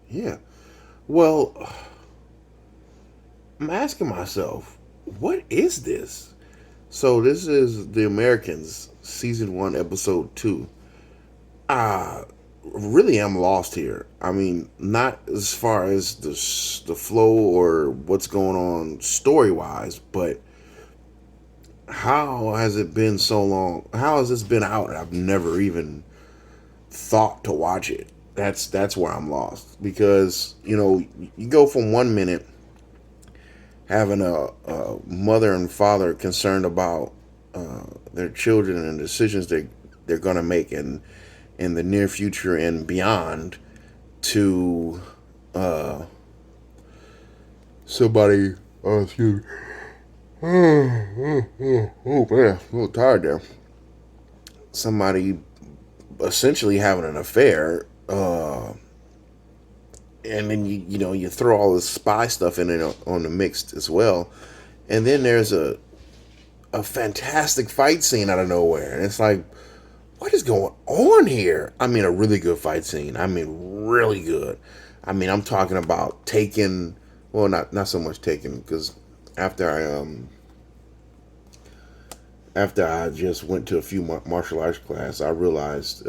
Yeah. Well, I'm asking myself, what is this? So this is The Americans, season one, episode two. Ah, really, I'm lost here. I mean, not as far as the flow or what's going on story wise, but how has it been so long? How has this been out? I've never even thought to watch it. That's where I'm lost because you go from 1 minute having a mother and father concerned about their children and decisions they're gonna make in the near future and beyond to uh, somebody. Oh, excuse me. Oh man, a little tired there. Somebody essentially having an affair, and then you throw all this spy stuff in it on the mix as well, and then there's a fantastic fight scene out of nowhere, and it's like, what is going on here? I mean, a really good fight scene. I mean, really good. I mean, I'm talking about Taken. Well, not so much Taken because after I just went to a few martial arts class, I realized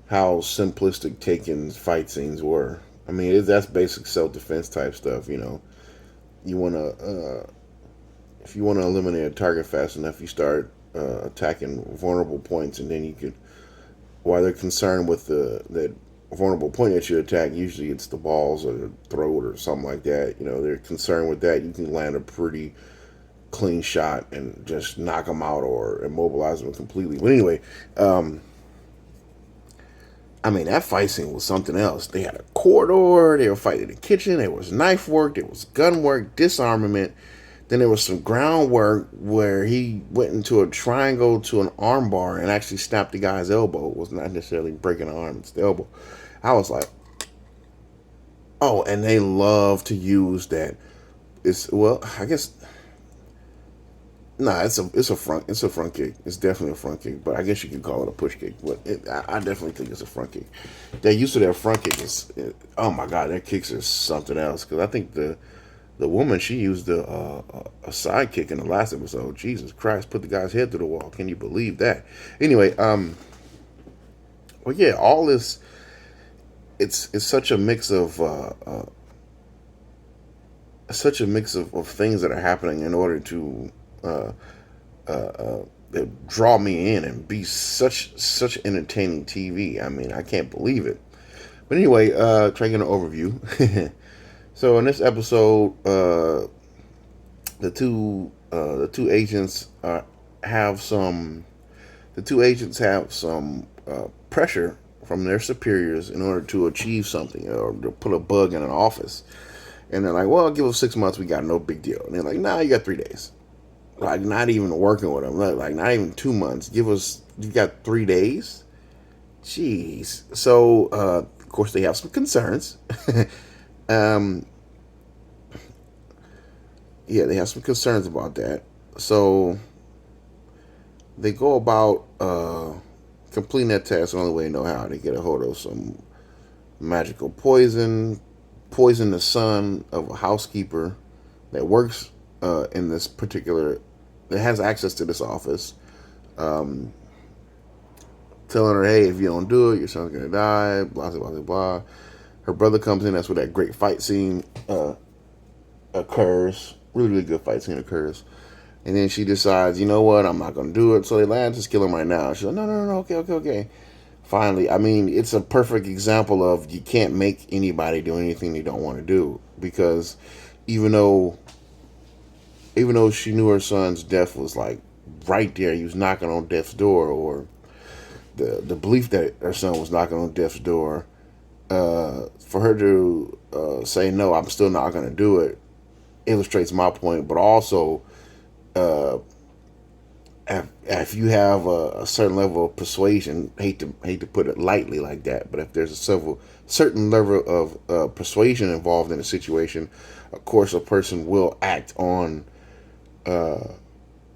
how simplistic Taken's fight scenes were. I mean, that's basic self defense type stuff. You want to if you want to eliminate a target fast enough, you start attacking vulnerable points, and then you could, while they're concerned with that vulnerable point that you attack, usually it's the balls or the throat or something like that. They're concerned with that. You can land a pretty clean shot and just knock them out or immobilize them completely. But anyway, I mean, that fight scene was something else. They had a corridor. They were fighting in the kitchen. There was knife work. There was gun work, disarmament. Then there was some groundwork where he went into a triangle to an armbar and actually snapped the guy's elbow. It was not necessarily breaking an arm; it's the elbow. I was like, oh, and they love to use that. It's well, I guess nah, it's a front kick. It's definitely a front kick, but I guess you could call it a push kick. But I definitely think it's a front kick. Their use of their front kick is, oh my god, their kicks are something else. Because I think the woman, she used a side kick in the last episode. Jesus Christ, put the guy's head through the wall. Can you believe that? Anyway, well yeah, all this, it's such a mix of such a mix of things that are happening in order to uh, that draw me in and be such entertaining TV. I mean, I can't believe it. But anyway, trying to get an overview. So in this episode, the two agents have some the two agents have some pressure from their superiors in order to achieve something or to put a bug in an office. And they're like, well, give us 6 months. We got no big deal. And they're like, nah, you got 3 days. Like, not even working with them. Like, not even 2 months. You got 3 days? Jeez. So, of course, they have some concerns. um, yeah, they have some concerns about that. So, they go about completing that task the only way they know how. They get a hold of some magical poison the son of a housekeeper that works in this particular, that has access to this office, um, telling her, hey, if you don't do it, your son's gonna die, blah, blah, blah, blah. Her brother comes in, that's where that great fight scene occurs. Really, really good fight scene occurs. And then she decides, you know what, I'm not gonna do it. So they land, just kill him right now. She's like, no, no, no, no, okay, okay, okay. Finally, I mean, it's a perfect example of you can't make anybody do anything they don't want to do because even though she knew her son's death was like right there, he was knocking on death's door, or the belief that her son was knocking on death's door, for her to say no, I'm still not going to do it, illustrates my point. But also, uh, if you have a certain level of persuasion, hate to put it lightly like that, but if there's certain level of persuasion involved in a situation, of course, a person will act on uh,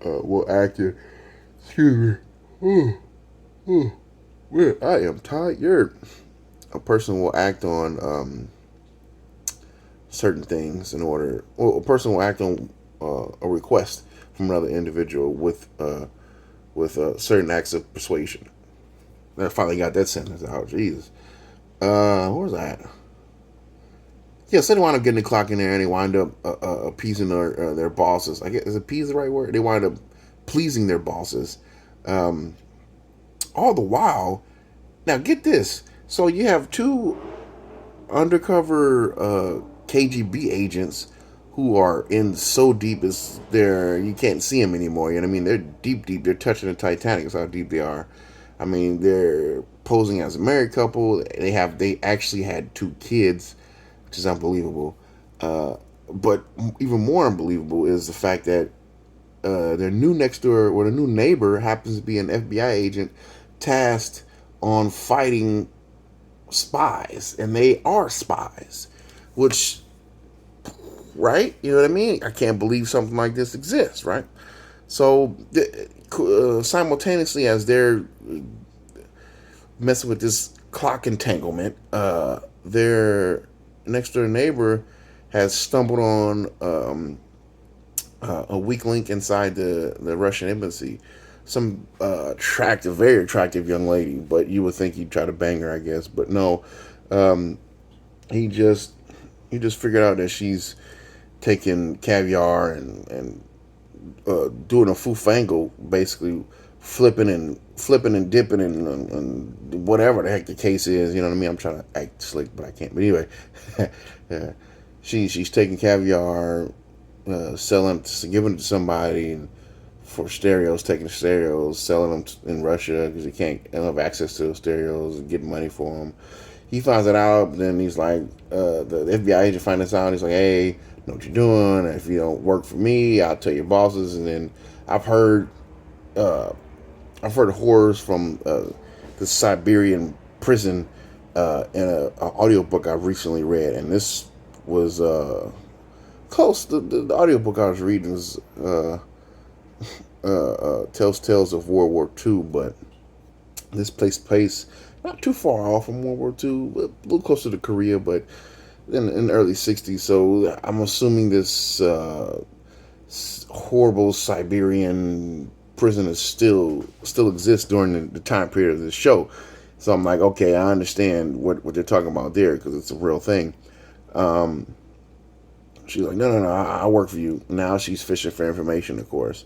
will act. Excuse me. Oh, oh, man, I am tired. a person will act on certain things in order, or a person will act on a request from another individual with certain acts of persuasion. I finally got that sentence out. Jesus. Where was that? Yeah, so they wind up getting the clock in there, and they wind up appeasing their bosses. I guess is appease the right word? They wind up pleasing their bosses. Um, all the while, now get this. So you have two undercover KGB agents who are in so deep as they're you can't see them anymore. You know what I mean? They're deep, deep. They're touching the Titanic. That's how deep they are. I mean, they're posing as a married couple. They actually had two kids, which is unbelievable. Uh, but even more unbelievable is the fact that their new next door or the new neighbor happens to be an FBI agent tasked on fighting spies, and they are spies, which, right? You know what I mean? I can't believe something like this exists, right? So, simultaneously, as they're messing with this clock entanglement, their next door neighbor has stumbled on a weak link inside the Russian embassy. Some attractive, very attractive young lady, but you would think he'd try to bang her, I guess. But no, um, he just figured out that she's taking caviar and doing a fufangle, basically flipping and dipping and whatever the heck the case is. You know what I mean? I'm trying to act slick, but I can't. But anyway, yeah, she's taking caviar, selling, giving it to somebody, and for stereos, taking stereos, selling them in Russia because he can't have access to those stereos and get money for them. He finds it out, then he's like, the FBI agent finds this out. He's like, hey, know what you're doing. If you don't work for me, I'll tell your bosses. And then I've heard, uh, I've heard horrors from the Siberian prison in a audiobook I recently read, and this was close. The audiobook I was reading is tells tales of World War II, but this takes place not too far off from World War II, a little closer to Korea, but in the early '60s. So I'm assuming this horrible Siberian prison is still exists during the time period of this show. So I'm like, okay, I understand what they're talking about there because it's a real thing. Um, she's like, no, no, no, I work for you. Now she's fishing for information, of course.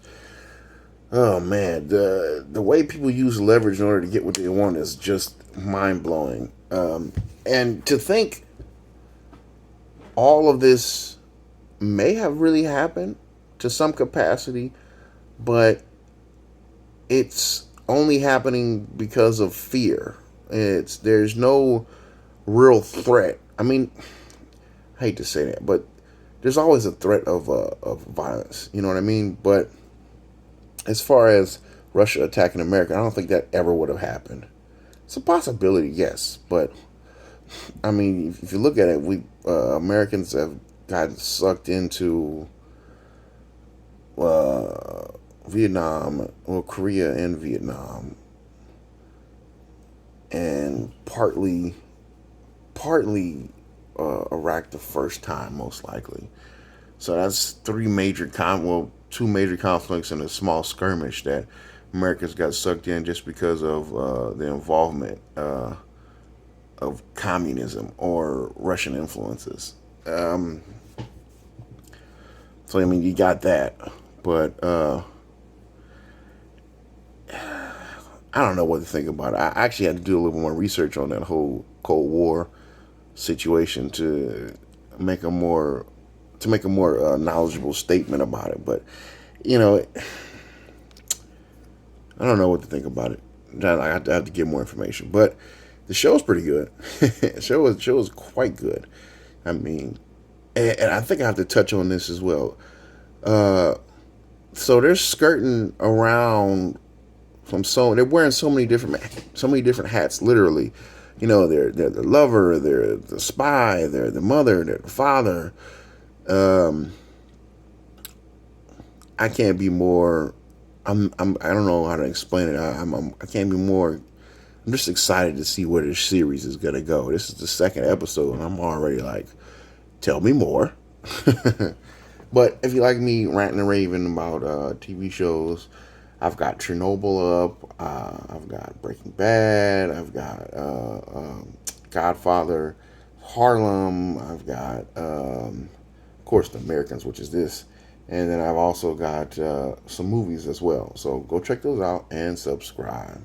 Oh man, the way people use leverage in order to get what they want is just mind blowing. And to think all of this may have really happened to some capacity, but it's only happening because of fear. There's no real threat. I mean, I hate to say that, but there's always a threat of violence. You know what I mean? But as far as Russia attacking America, I don't think that ever would have happened. It's a possibility, yes, but I mean, if you look at it, we Americans have gotten sucked into uh, Vietnam, well, Korea and Vietnam, and partly Iraq the first time, most likely. So that's two major conflicts and a small skirmish that Americans got sucked in just because of the involvement of communism or Russian influences. Um, so I mean, you got that, but I don't know what to think about it. I actually had to do a little more research on that whole Cold War situation make a more to make a more knowledgeable statement about it. But you know, I don't know what to think about it. I have to get more information. But the show's pretty good. The show is quite good. I mean, and I think I have to touch on this as well. Uh, so they're skirting around from they're wearing so many different hats, literally. You know, they're the lover, they're the spy, they're the mother, they're the father. Um, I can't be more. I don't know how to explain it. I can't be more I'm just excited to see where this series is gonna go. This is the second episode, and I'm already like, tell me more. But if you like me ranting and raving about TV shows, I've got Chernobyl up. I've got Breaking Bad. I've got Godfather, Harlem. I've got, of course, The Americans, which is this. And then I've also got some movies as well. So go check those out and subscribe.